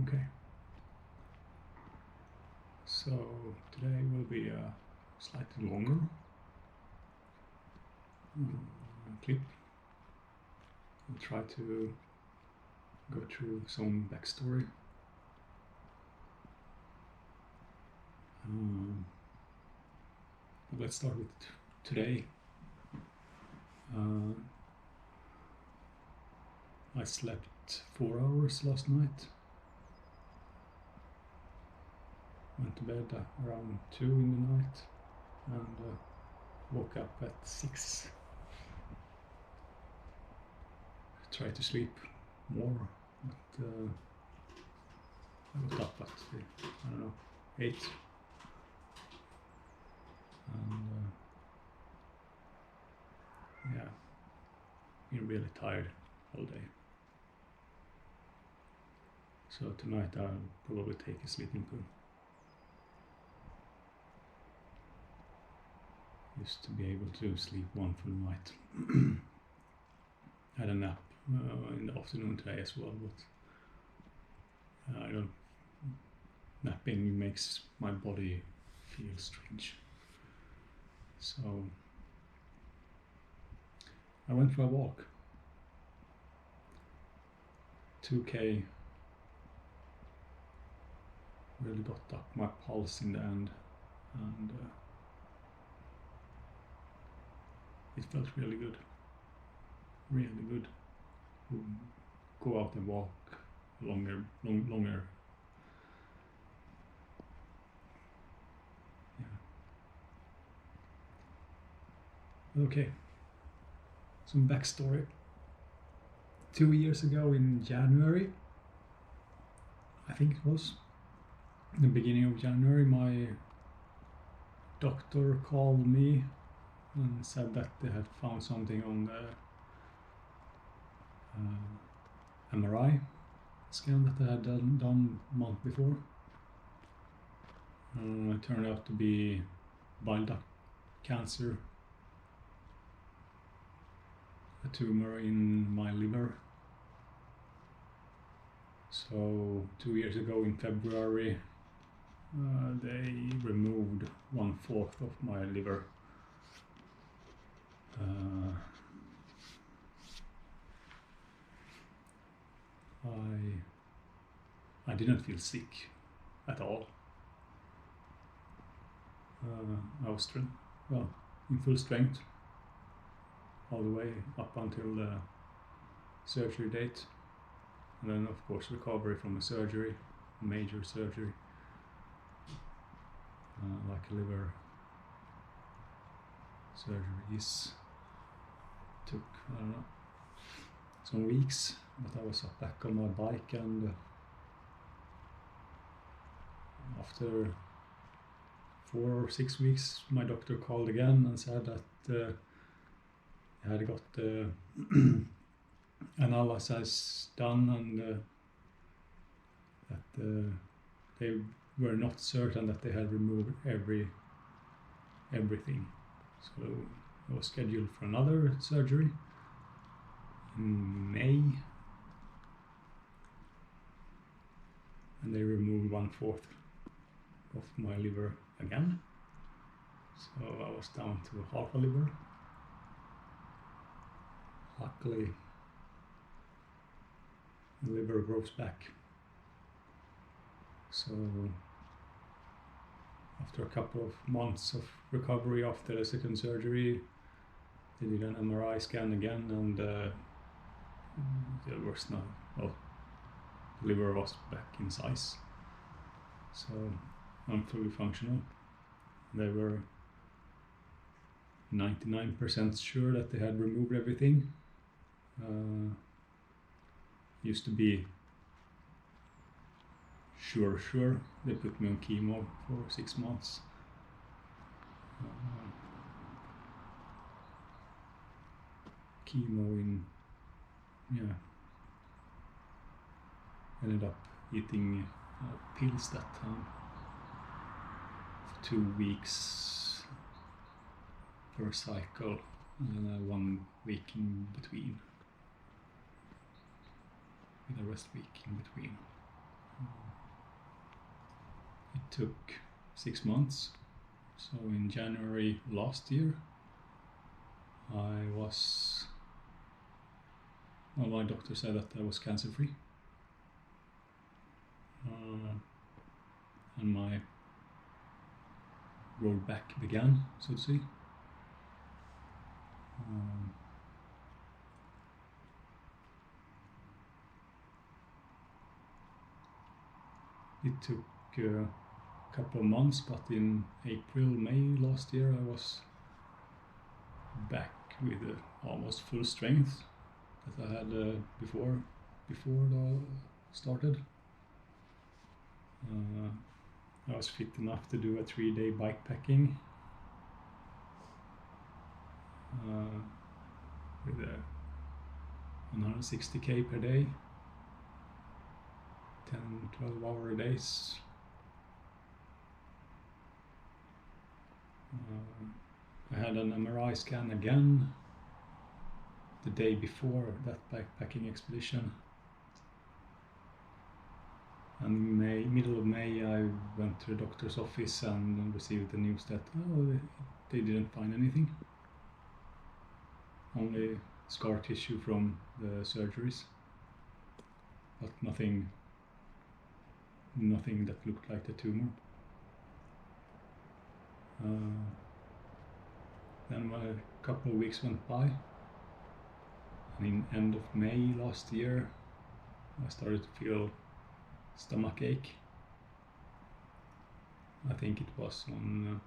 Okay. So today will be a slightly longer clip. I'll try to go through some backstory. But let's start with today. I slept 4 hours last night. Went to bed around 2 in the night and woke up at 6. Tried to sleep more, but I got up at, I don't know, 8. And yeah, been really tired all day. So tonight I'll probably take a sleeping pill. Used to be able to sleep one full night. Had a nap in the afternoon today as well, but I don't. Napping makes my body feel strange. So I went for a walk. 2K. Really got up my pulse in the end, and it felt really good. Really good. Go out and walk longer. Yeah. Okay. Some backstory. 2 years ago in January, I think it was, in the beginning of January, my doctor called me and said that they had found something on the MRI scan that they had done a month before. It turned out to be bile duct cancer, a tumor in my liver. So 2 years ago in February, they removed 1/4 of my liver. I didn't feel sick at all. I was in full strength all the way up until the surgery date, and then of course recovery from a surgery, a major surgery, like a liver surgeries. Took, I don't know, some weeks, but I was back on my bike, and after 4 or 6 weeks my doctor called again and said that I had got the analysis done, and that they were not certain that they had removed everything. So I was scheduled for another surgery in May, and they removed 1/4 of my liver again. So I was down to half a liver. Luckily, the liver grows back. So after a couple of months of recovery after the second surgery, they did an MRI scan again, and there was no, well, the liver was back in size. So I'm fully functional. They were 99% sure that they had removed everything. Used to be sure. They put me on chemo for 6 months. Chemo ended up eating pills that time for 2 weeks per cycle, and then 1 week in between, with a rest week in between. It took 6 months. So in January last year, my doctor said that I was cancer-free. And my road back began, so to say. It took a couple of months, but in April, May last year I was back with almost full strength that I had before the started. I was fit enough to do a 3-day bikepacking with 160k per day, 10-12 hour days. I had an MRI scan again the day before that backpacking expedition. And in middle of May, I went to the doctor's office and received the news that they didn't find anything. Only scar tissue from the surgeries, but nothing that looked like the tumor. Then a couple of weeks went by, and in end of May last year, I started to feel stomach ache. I think it was on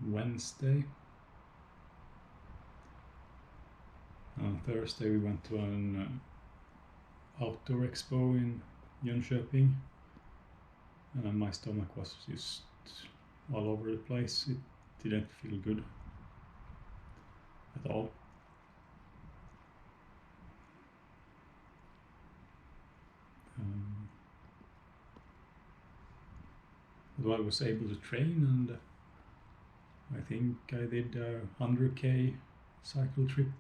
Wednesday. On Thursday we went to an outdoor expo in Jönköping, and my stomach was just all over the place. It didn't feel good at all. But I was able to train, and I think I did a 100k cycle trip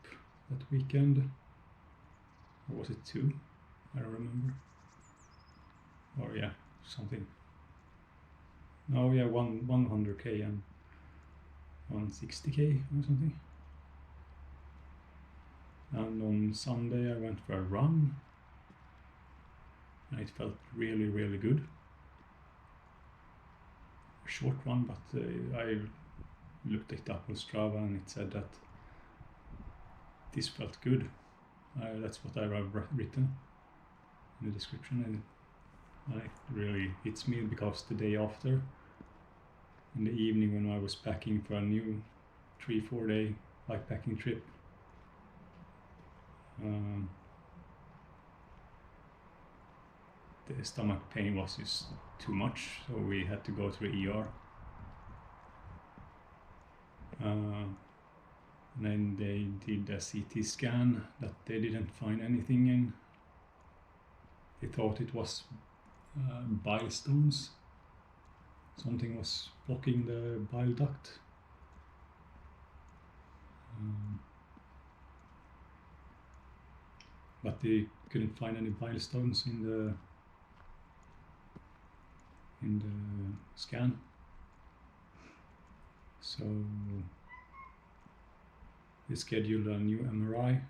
that weekend. Or was it 2? I don't remember. Or yeah, something. Oh yeah, 100k and 160k or something. And on Sunday I went for a run, and it felt really, really good. A short run, but I looked it up on Strava and it said that this felt good. That's what I've written in the description, and it really hits me because the day after, in the evening when I was packing for a new 3-4 day bikepacking trip, the stomach pain was just too much, so we had to go to the ER. And then they did a CT scan that they didn't find anything in. They thought it was bile stones. Something was blocking the bile duct. But they couldn't find any bile stones in the scan. So they scheduled a new MRI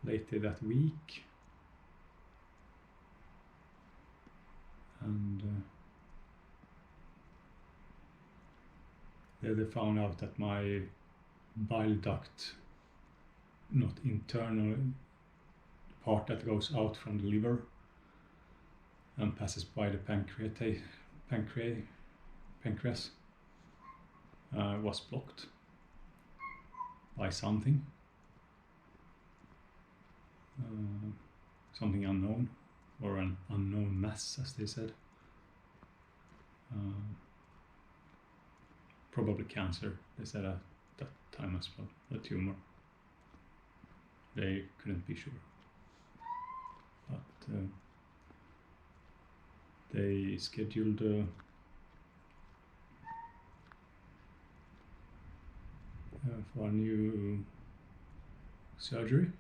later that week, and they found out that my bile duct, not internal part that goes out from the liver and passes by the pancreas, was blocked by something unknown, or an unknown mass, as they said. Probably cancer, they said at that time as well, a tumor. They couldn't be sure, but they scheduled for a new surgery,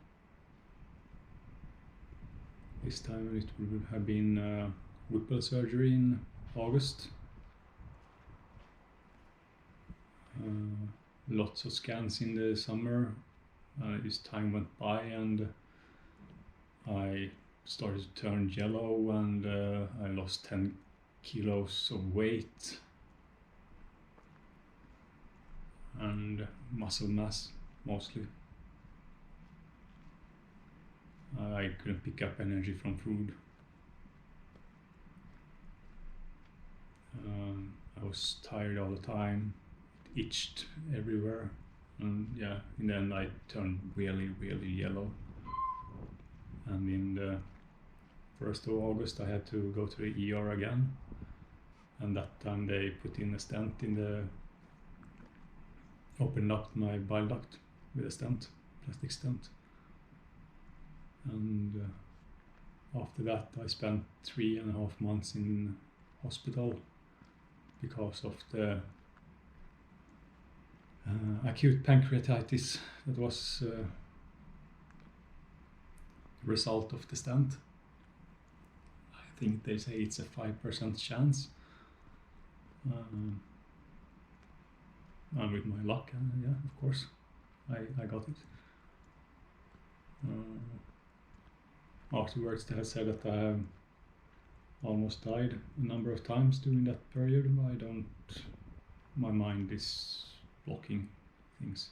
This time it would have been Whipple surgery in August. Lots of scans in the summer. As time went by and I started to turn yellow and I lost 10 kilos of weight and muscle mass mostly. I couldn't pick up energy from food. I was tired all the time, it itched everywhere, and yeah, in the end I turned really yellow. And in the 1st of August I had to go to the ER again, and that time they put in a stent in the, opened up my bile duct with a stent, plastic stent. And after that I spent 3.5 months in hospital because of the acute pancreatitis that was the result of the stent. I think they say it's a 5% chance. And with my luck, yeah, of course, I got it. Afterwards they had said that I almost died a number of times during that period. My mind is blocking things.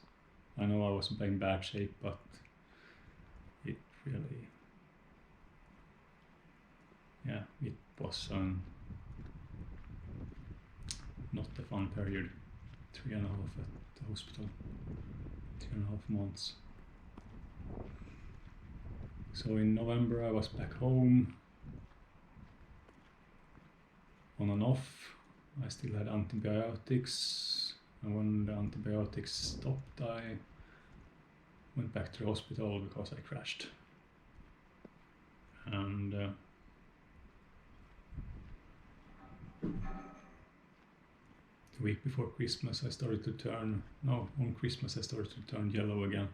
I know I was in bad shape, but it really, yeah, it was not a fun period. 3.5 at the hospital, 2.5 months. So in November I was back home, on and off. I still had antibiotics, and when the antibiotics stopped I went back to the hospital because I crashed. And the week before Christmas I started to turn, no, on Christmas I started to turn yellow again.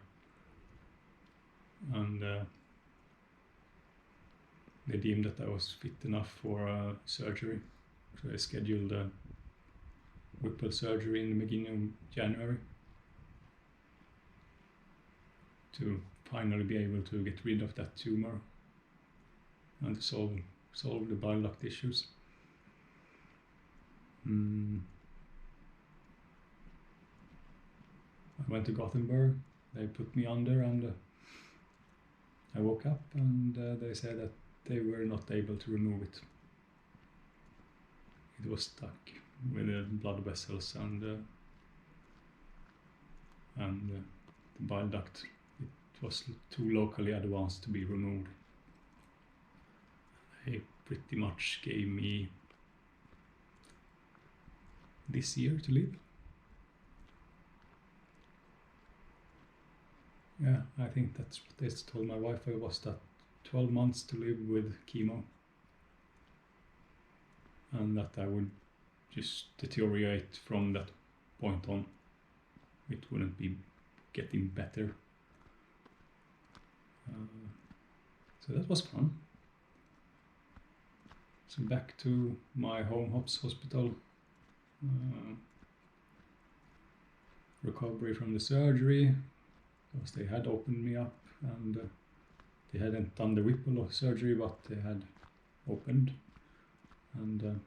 And they deemed that I was fit enough for surgery. So I scheduled a Whipple surgery in the beginning of January to finally be able to get rid of that tumor and to solve the bile duct issues. I went to Gothenburg, they put me under, and I woke up and they said that they were not able to remove it. It was stuck with the blood vessels and the bile duct. It was too locally advanced to be removed. They pretty much gave me this year to live. Yeah, I think that's what they told my wife. I was that 12 months to live with chemo, and that I would just deteriorate from that point on. It wouldn't be getting better. So that was fun. So back to my home hospital. Recovery from the surgery, because they had opened me up and they hadn't done the Whipple surgery, but they had opened, and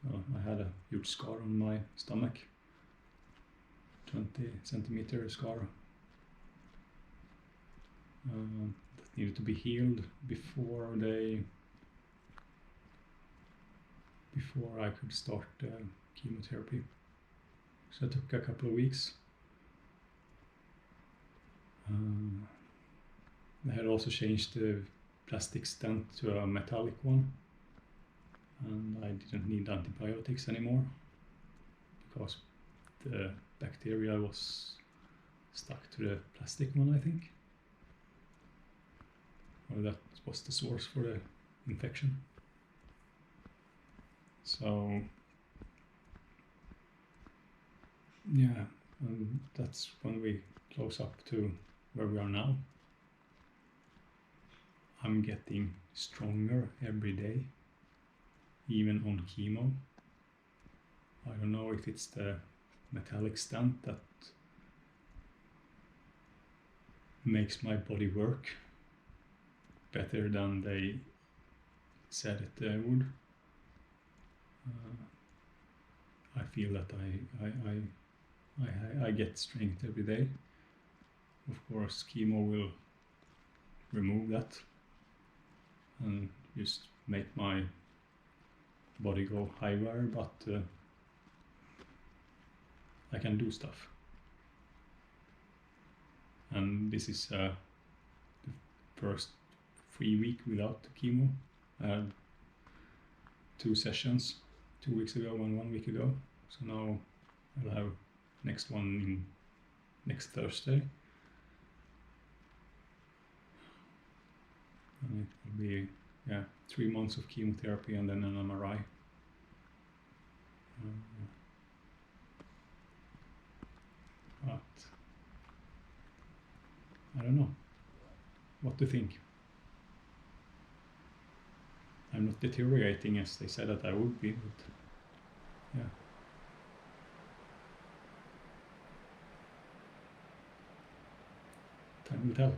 I had a huge scar on my stomach, 20 centimeter scar that needed to be healed before I could start chemotherapy. So it took a couple of weeks. They had also changed the plastic stent to a metallic one, and I didn't need antibiotics anymore because the bacteria was stuck to the plastic one, I think. Or that was the source for the infection. So yeah, and that's when we close up to where we are now. I'm getting stronger every day, even on chemo. I don't know if it's the metallic stent that makes my body work better than they said it would. I feel that I get strength every day. Of course, chemo will remove that and just make my body go higher, but I can do stuff. And this is the first 3 week without chemo. I had 2 sessions 2 weeks ago and 1 week ago. So now I'll have next one next Thursday. And it will be 3 months of chemotherapy and then an MRI. But I don't know what to think. I'm not deteriorating as they said that I would be, but yeah. Time will tell.